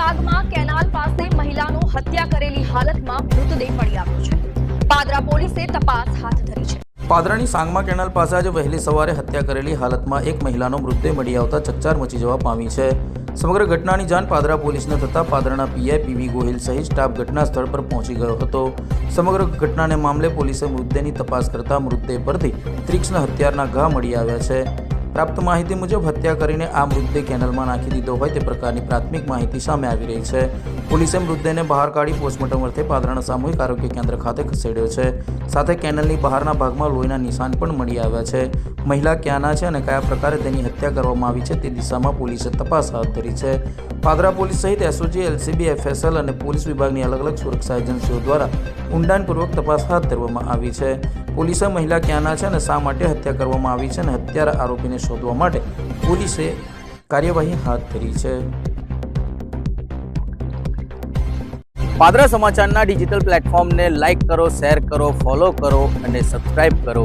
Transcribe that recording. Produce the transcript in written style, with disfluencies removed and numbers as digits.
આગમાં કેનાલ પાસે મહિલાનો હત્યા કરેલી હાલતમાં મૃતદેહ મળી આવ્યો છે. પાદરા પોલીસે તપાસ હાથ ધરી છે. પાદરાની સાંગમા કેનાલ પાસે આજે વહેલી સવારે હત્યા કરેલી હાલતમાં એક મહિલાનો મૃતદેહ મળી આવતા ચકચાર મચી જવા પામી છે. સમગ્ર ઘટનાની જાણ પાદરા પોલીસને થતાં પાદરાના પીઆઈ પીવી ગોહિલ સહિત સ્ટાફ ઘટના સ્થળ પર પહોંચી ગયો હતો. સમગ્ર ઘટનાને મામલે પોલીસે મૃતદેહની તપાસ કરતા મૃતદેહ પરથી તીક્ષ્ણ હથિયારના ઘા મળી આવ્યા છે. પ્રાપ્ત માહિતી મુજબ હત્યા કરીને આ મૃતદેહ કેનાલમાં નાખી દીધો હોય તે પ્રકારની પ્રાથમિક માહિતી સામે આવી રહી છે. પોલીસે મૃતદેહને બહાર કાઢી પોસ્ટમોર્ટમ અર્થે પાદરાના સામૂહિક આરોગ્ય કેન્દ્ર ખાતે ખસેડ્યો છે. સાથે કેનાલની બહારના ભાગમાં લોહીના નિશાન પણ મળી આવ્યા છે. મહિલા ક્યાંના છે અને કયા પ્રકારે તેની હત્યા કરવામાં આવી છે તે દિશામાં પોલીસે તપાસ હાથ ધરી છે. પાદરા પોલીસ સહિત એસઓજી, એલસીબી, એફએસએલ અને પોલીસ વિભાગની અલગ અલગ સુરક્ષા એજન્સીઓ દ્વારા ઊંડાણપૂર્વક તપાસ હાથ ધરવામાં આવી છે. પોલીસે મહિલા ક્યાંના છે અને શા માટે હત્યા કરવામાં આવી છે અને હત્યારા આરોપીને શોધવા માટે પોલીસે કાર્યવાહી હાથ ધરી છે. પાદરા સમાચારના ડિજિટલ પ્લેટફોર્મને લાઇક કરો, શેર કરો, ફોલો કરો અને સબસ્ક્રાઇબ કરો.